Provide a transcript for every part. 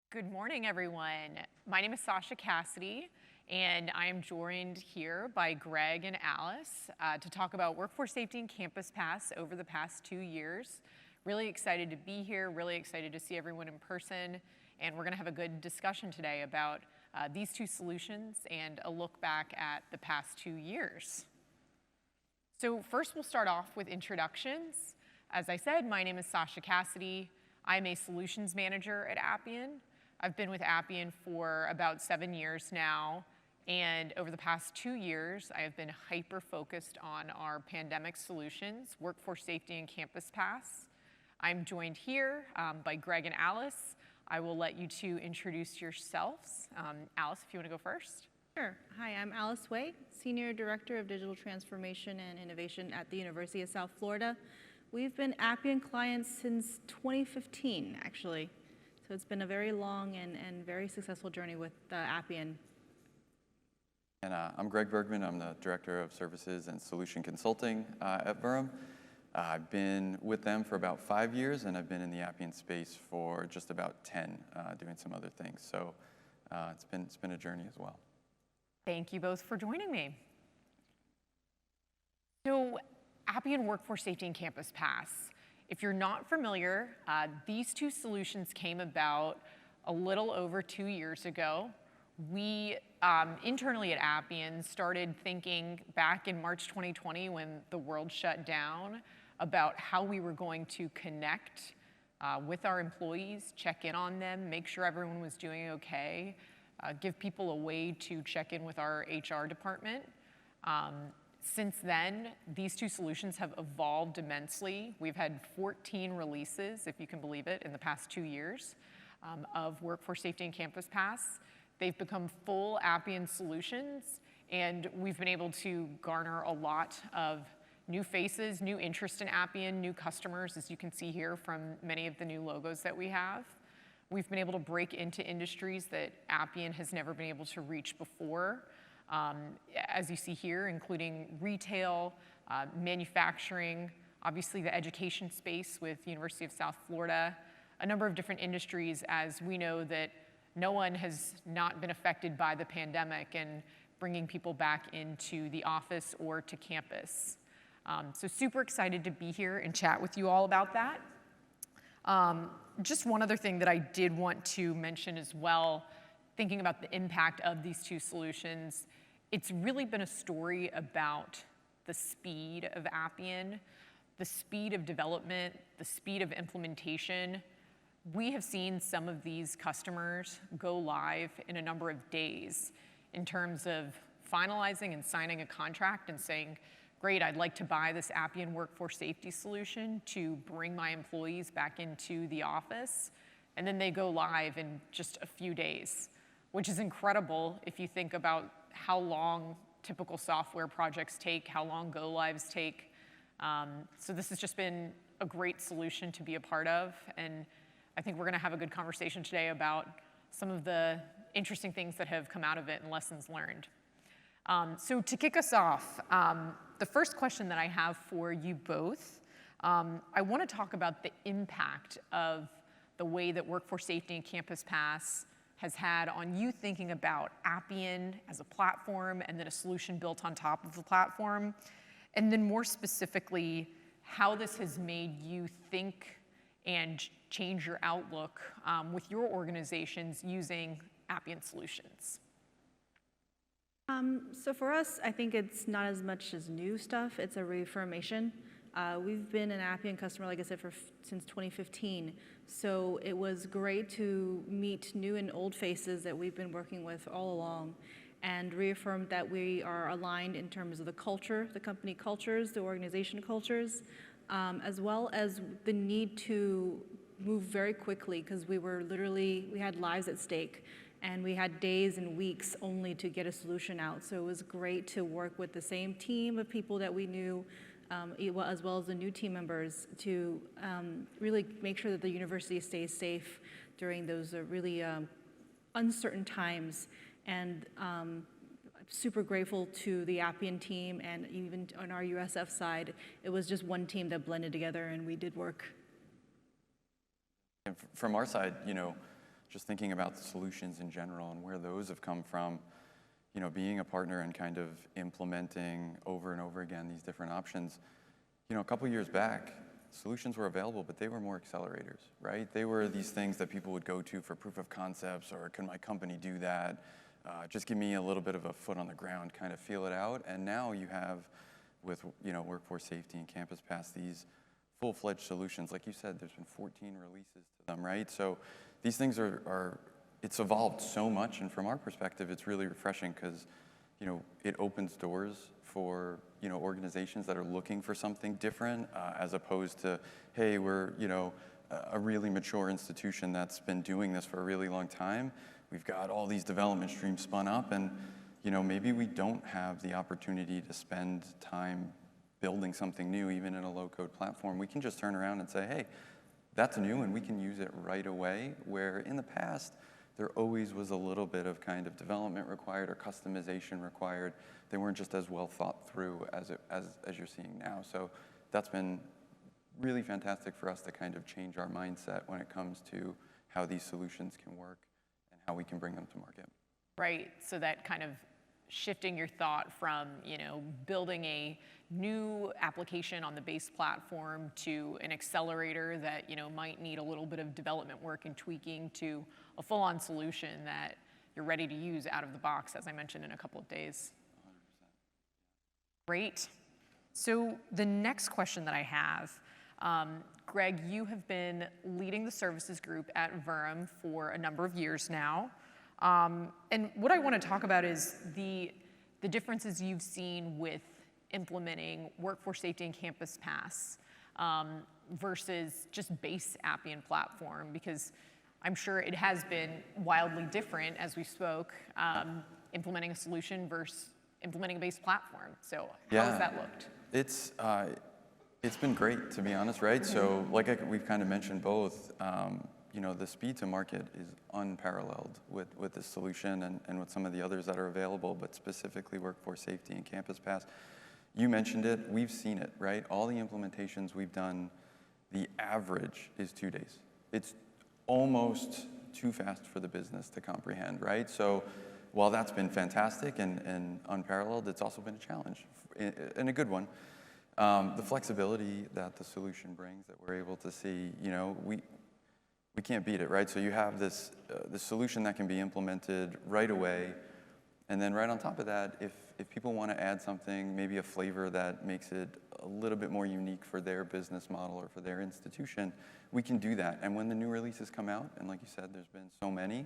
Good morning, everyone. My name is Sasha Cassidy, and I am joined here by Greg and Alice to talk about workforce safety and CampusPass over the past 2 years. Really excited to be here, really excited to see everyone in person, and we're gonna have a good discussion today about these two solutions and a look back at the past 2 years. So first we'll start off with introductions. As I said, my name is Sasha Cassidy. I'm a solutions manager at Appian. I've been with Appian for about 7 years now, and over the past 2 years, I have been hyper-focused on our pandemic solutions, workforce safety and CampusPass. I'm joined here by Greg and Alice. I will let you two introduce yourselves. Alice, if you want to go first. Sure. Hi, I'm Alice Way, Senior Director of Digital Transformation and Innovation at the University of South Florida. We've been Appian clients since 2015, actually. So it's been a very long and very successful journey with Appian. And I'm Greg Bergmann. I'm the Director of Services and Solution Consulting at Vuram. I've been with them for about 5 years, and I've been in the Appian space for just about 10, doing some other things. So it's been a journey as well. Thank you both for joining me. So Appian Workforce Safety and CampusPass. If you're not familiar, these two solutions came about a little over 2 years ago. We internally at Appian started thinking back in March 2020 when the world shut down about how we were going to connect with our employees, check in on them, make sure everyone was doing okay, give people a way to check in with our HR department. Since then, these two solutions have evolved immensely. We've had 14 releases, if you can believe it, in the past 2 years of workforce safety and CampusPass. They've become full Appian solutions, and we've been able to garner a lot of new faces, new interest in Appian, new customers, as you can see here from many of the new logos that we have. We've been able to break into industries that Appian has never been able to reach before. As you see here, including retail, manufacturing, obviously the education space with the University of South Florida, a number of different industries, as we know that no one has not been affected by the pandemic and bringing people back into the office or to campus. So super excited to be here and chat with you all about that. Just one other thing that I did want to mention as well, thinking about the impact of these two solutions, it's really been a story about the speed of Appian, the speed of development, the speed of implementation. We have seen some of these customers go live in a number of days in terms of finalizing and signing a contract and saying, great, I'd like to buy this Appian workforce safety solution to bring my employees back into the office. And then they go live in just a few days, which is incredible if you think about how long typical software projects take, how long go-lives take. So this has just been a great solution to be a part of, and I think we're gonna have a good conversation today about some of the interesting things that have come out of it and lessons learned. So to kick us off, the first question that I have for you both, I wanna talk about the impact of the way that workforce safety and CampusPass has had on you thinking about Appian as a platform and then a solution built on top of the platform, and then more specifically, how this has made you think and change your outlook with your organizations using Appian solutions. So for us, I think it's not as much as new stuff, it's a reaffirmation. We've been an Appian customer, like I said, since 2015. So it was great to meet new and old faces that we've been working with all along and reaffirm that we are aligned in terms of the culture, the company cultures, the organization cultures, as well as the need to move very quickly because we had lives at stake and we had days and weeks only to get a solution out. So it was great to work with the same team of people that we knew, as well as the new team members to really make sure that the university stays safe during those really uncertain times. And super grateful to the Appian team, and even on our USF side, it was just one team that blended together and we did work. And from our side, just thinking about the solutions in general and where those have come from, you know, being a partner and kind of implementing over and over again these different options. You know, a couple years back, solutions were available, but they were more accelerators, right? They were these things that people would go to for proof of concepts, or can my company do that? Just give me a little bit of a foot on the ground, kind of feel it out. And now you have, with, you know, workforce safety and CampusPass, these full-fledged solutions. Like you said, there's been 14 releases to them, right? So these things it's evolved so much, and from our perspective, it's really refreshing because, you know, it opens doors for, you know, organizations that are looking for something different, as opposed to, hey, we're, you know, a really mature institution that's been doing this for a really long time. We've got all these development streams spun up, and, you know, maybe we don't have the opportunity to spend time building something new, even in a low-code platform. We can just turn around and say, hey, that's new, and we can use it right away, where in the past, there always was a little bit of kind of development required or customization required. They weren't just as well thought through as you're seeing now. So that's been really fantastic for us to kind of change our mindset when it comes to how these solutions can work and how we can bring them to market. Right, so that kind of shifting your thought from, you know, building a new application on the base platform to an accelerator that, you know, might need a little bit of development work and tweaking, to a full-on solution that you're ready to use out of the box, as I mentioned, in a couple of days. 100%. Great. So the next question that I have, Greg, you have been leading the services group at Vuram for a number of years now. And what I want to talk about is the differences you've seen with implementing workforce safety and CampusPass versus just base Appian platform, because I'm sure it has been wildly different as we spoke, implementing a solution versus implementing a base platform. So how has that looked? It's been great, to be honest, right? So like we've kind of mentioned both, you know, the speed to market is unparalleled with this solution and with some of the others that are available, but specifically workforce safety and CampusPass. You mentioned it, we've seen it, right? All the implementations we've done, the average is 2 days. It's almost too fast for the business to comprehend, right? So while that's been fantastic and unparalleled, it's also been a challenge, and a good one. The flexibility that the solution brings, that we're able to see, you know, we can't beat it, right? So you have this solution that can be implemented right away, and then right on top of that, if people want to add something, maybe a flavor that makes it a little bit more unique for their business model or for their institution, we can do that. And when the new releases come out, and like you said, there's been so many,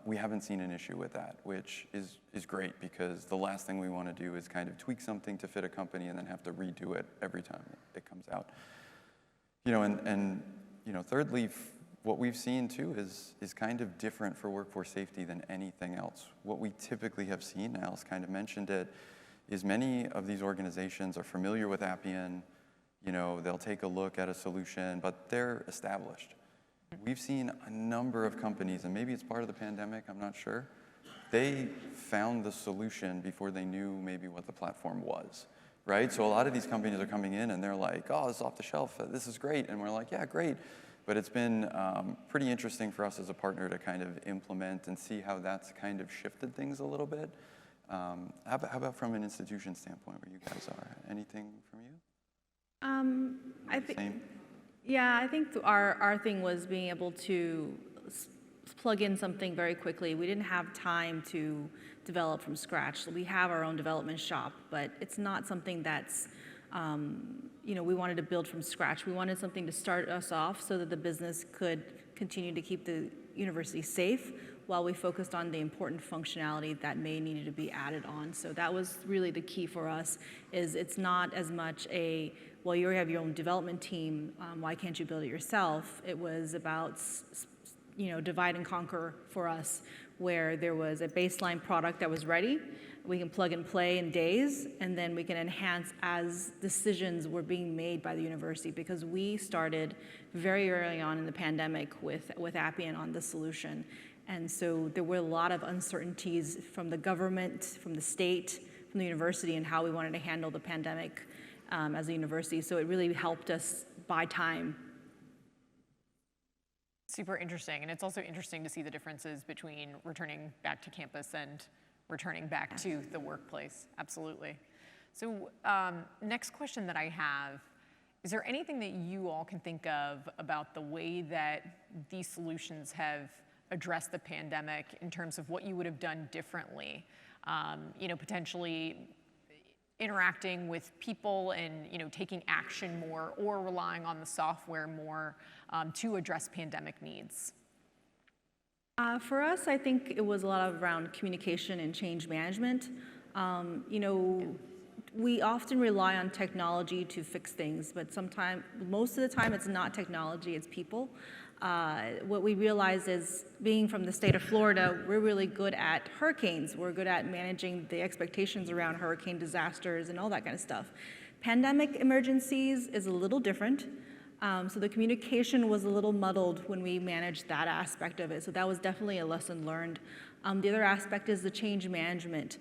we haven't seen an issue with that, which is great, because the last thing we want to do is kind of tweak something to fit a company and then have to redo it every time it comes out. You know, and you know, thirdly, what we've seen too is kind of different for workforce safety than anything else. What we typically have seen, Alice kind of mentioned it, is many of these organizations are familiar with Appian. You know, they'll take a look at a solution, but they're established. We've seen a number of companies, and maybe it's part of the pandemic, I'm not sure, they found the solution before they knew maybe what the platform was, right? So a lot of these companies are coming in and they're like, oh, this is off the shelf, this is great. And we're like, yeah, great. But it's been pretty interesting for us as a partner to kind of implement and see how that's kind of shifted things a little bit. How about from an institution standpoint, where you guys are? Anything from you? I think, yeah, I think our thing was being able to plug in something very quickly. We didn't have time to develop from scratch. We have our own development shop, but it's not something that's you know, we wanted to build from scratch. We wanted something to start us off so that the business could continue to keep the university safe while we focused on the important functionality that may needed to be added on. So that was really the key for us, is it's not as much a, well, you already have your own development team, why can't you build it yourself? It was about, you know, divide and conquer for us, where there was a baseline product that was ready. We can plug and play in days, and then we can enhance as decisions were being made by the university, because we started very early on in the pandemic with Appian on the solution. And so there were a lot of uncertainties from the government, from the state, from the university, and how we wanted to handle the pandemic as a university. So it really helped us buy time. Super interesting, and it's also interesting to see the differences between returning back to campus and returning back to the workplace. Absolutely. So next question that I have, is there anything that you all can think of about the way that these solutions have addressed the pandemic in terms of what you would have done differently? Potentially interacting with people and taking action more, or relying on the software more to address pandemic needs? For us, I think it was a lot around communication and change management. We often rely on technology to fix things, but most of the time it's not technology, it's people. What we realized is, being from the state of Florida, we're really good at hurricanes. We're good at managing the expectations around hurricane disasters and all that kind of stuff. Pandemic emergencies is a little different. So the communication was a little muddled when we managed that aspect of it. So that was definitely a lesson learned. The other aspect is the change management.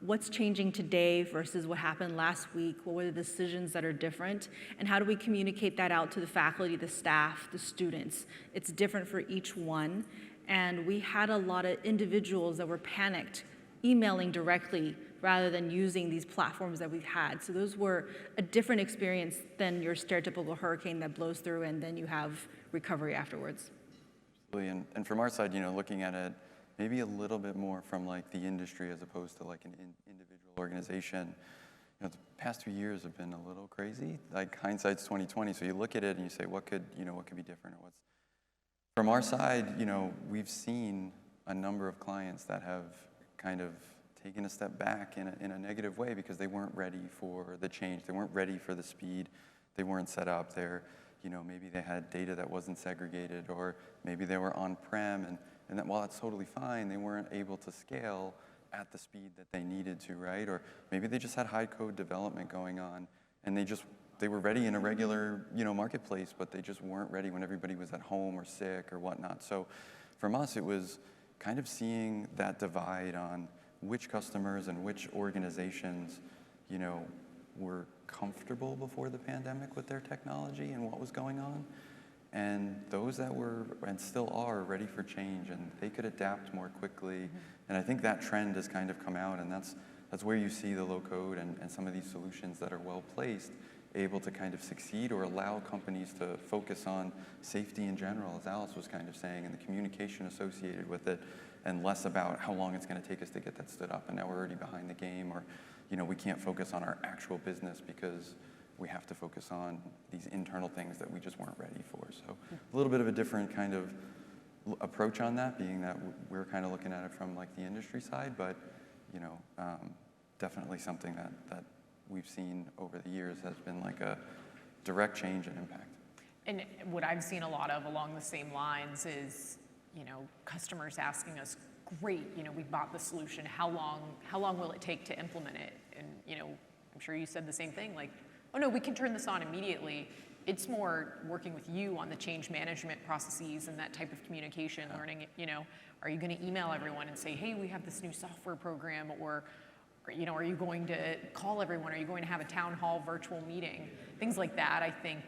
What's changing today versus what happened last week? What were the decisions that are different? And how do we communicate that out to the faculty, the staff, the students? It's different for each one. And we had a lot of individuals that were panicked, emailing directly rather than using these platforms that we've had. So those were a different experience than your stereotypical hurricane that blows through and then you have recovery afterwards. Absolutely, and from our side, looking at it maybe a little bit more from like the industry as opposed to like an individual organization. The past 2 years have been a little crazy. Like, hindsight's 20/20, so you look at it and you say, what could be different, or what's. From our side, we've seen a number of clients that have kind of taken a step back in a negative way because they weren't ready for the change. They weren't ready for the speed. They weren't set up. Maybe they had data that wasn't segregated, or maybe they were on-prem, and that while that's totally fine, they weren't able to scale at the speed that they needed to, right? Or maybe they just had high code development going on, and they were ready in a regular, marketplace, but they just weren't ready when everybody was at home or sick or whatnot. So from us, it was kind of seeing that divide on which customers and which organizations, were comfortable before the pandemic with their technology and what was going on, and those that were and still are ready for change, and they could adapt more quickly. And I think that trend has kind of come out, and that's where you see the low code and some of these solutions that are well placed able to kind of succeed, or allow companies to focus on safety in general, as Alice was kind of saying, and the communication associated with it, and less about how long it's going to take us to get that stood up, and now we're already behind the game, or we can't focus on our actual business because we have to focus on these internal things that we just weren't ready for. So a little bit of a different kind of approach on that, being that we're kind of looking at it from like the industry side, but definitely something that we've seen over the years has been like a direct change and impact. And what I've seen a lot of along the same lines is, customers asking us, great, we bought the solution, how long will it take to implement it? And, I'm sure you said the same thing, like, oh no, we can turn this on immediately. It's more working with you on the change management processes and that type of communication, learning, are you going to email everyone and say, hey, we have this new software program, or are you going to call everyone? Are you going to have a town hall virtual meeting? Things like that, I think,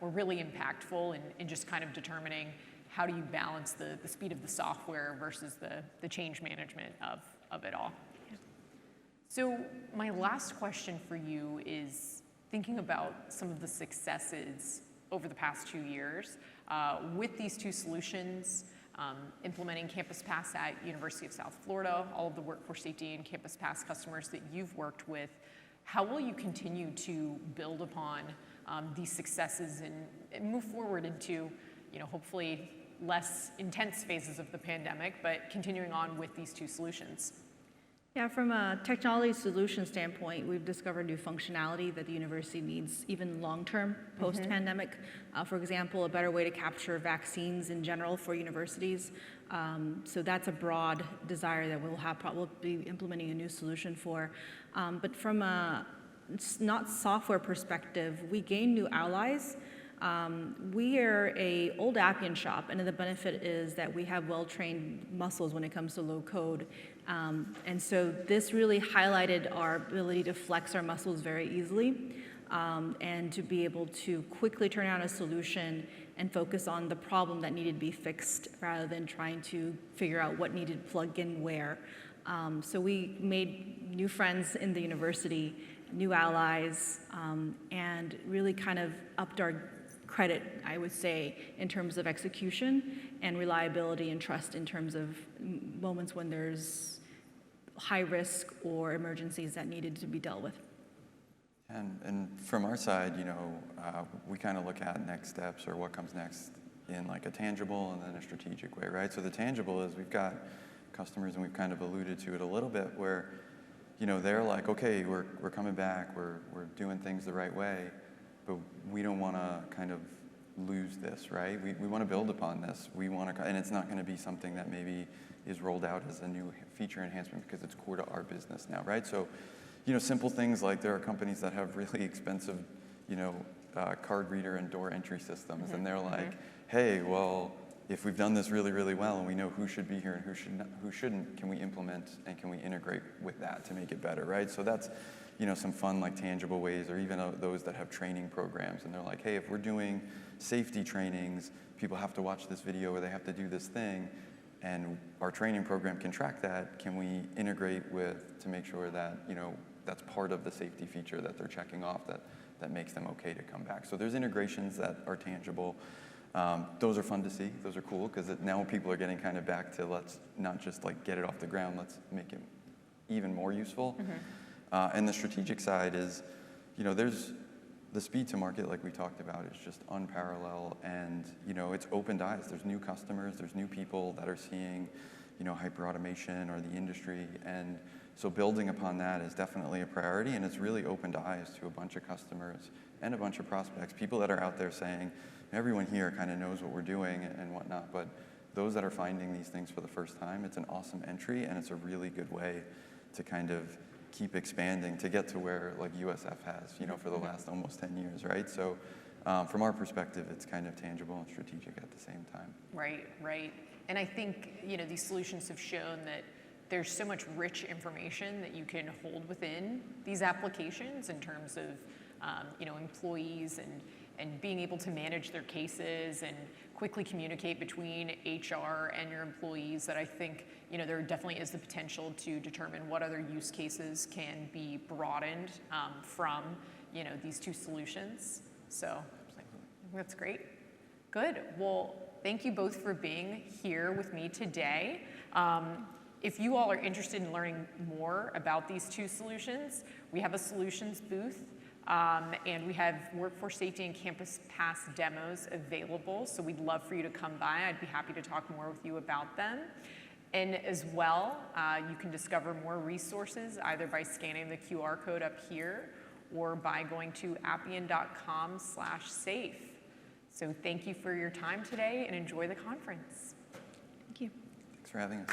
were really impactful in just kind of determining how do you balance the speed of the software versus the change management of it all. So my last question for you is thinking about some of the successes over the past 2 years with these two solutions, implementing CampusPass at University of South Florida, all of the workforce safety and CampusPass customers that you've worked with. How will you continue to build upon these successes and move forward into, hopefully less intense phases of the pandemic, but continuing on with these two solutions? Yeah, from a technology solution standpoint, we've discovered new functionality that the university needs even long-term, post-pandemic. For example, a better way to capture vaccines in general for universities. So that's a broad desire that we'll probably be implementing a new solution for. But from a not software perspective, we gain new allies. We are a old Appian shop, and the benefit is that we have well-trained muscles when it comes to low code. And so this really highlighted our ability to flex our muscles very easily, and to be able to quickly turn out a solution and focus on the problem that needed to be fixed rather than trying to figure out what needed to plug in where. So we made new friends in the university, new allies, and really kind of upped our credit, I would say, in terms of execution and reliability and trust in terms of moments when there's high risk or emergencies that needed to be dealt with. And from our side, we kind of look at next steps or what comes next in like a tangible and then a strategic way, right? So the tangible is we've got customers, and we've kind of alluded to it a little bit, where they're like, okay, we're coming back, we're doing things the right way, but we don't want to kind of lose this, right? We want to build upon this. We want to, and it's not going to be something that maybe is rolled out as a new feature enhancement because it's core to our business now, right? So, simple things like there are companies that have really expensive, card reader and door entry systems, and they're like, hey, well, if we've done this really, really well and we know who should be here and who shouldn't, can we implement and can we integrate with that to make it better, right? So that's, some fun, like tangible ways, or even those that have training programs, and they're like, hey, if we're doing safety trainings, people have to watch this video or they have to do this thing, and our training program can track that, can we integrate to make sure that, that's part of the safety feature that they're checking off that makes them okay to come back. So there's integrations that are tangible. Those are fun to see. Those are cool because now people are getting kind of back to let's not just like get it off the ground, let's make it even more useful. And the strategic side is, there's the speed to market, like we talked about, is just unparalleled, and it's opened eyes. There's new customers, there's new people that are seeing, hyperautomation or the industry, and so building upon that is definitely a priority, and it's really opened eyes to a bunch of customers and a bunch of prospects, people that are out there saying, everyone here kind of knows what we're doing and whatnot, but those that are finding these things for the first time, it's an awesome entry, and it's a really good way to kind of keep expanding to get to where like USF has, for the last almost 10 years, right? So from our perspective, it's kind of tangible and strategic at the same time. Right. And I think, these solutions have shown that there's so much rich information that you can hold within these applications in terms of, employees and being able to manage their cases and quickly communicate between HR and your employees, that I think, there definitely is the potential to determine what other use cases can be broadened from, these two solutions. So I think that's great. Good. Well, thank you both for being here with me today. If you all are interested in learning more about these two solutions, we have a solutions booth. And we have workforce safety and CampusPass demos available, so we'd love for you to come by. I'd be happy to talk more with you about them. And as well, you can discover more resources either by scanning the QR code up here or by going to appian.com/safe. So thank you for your time today and enjoy the conference. Thank you. Thanks for having us.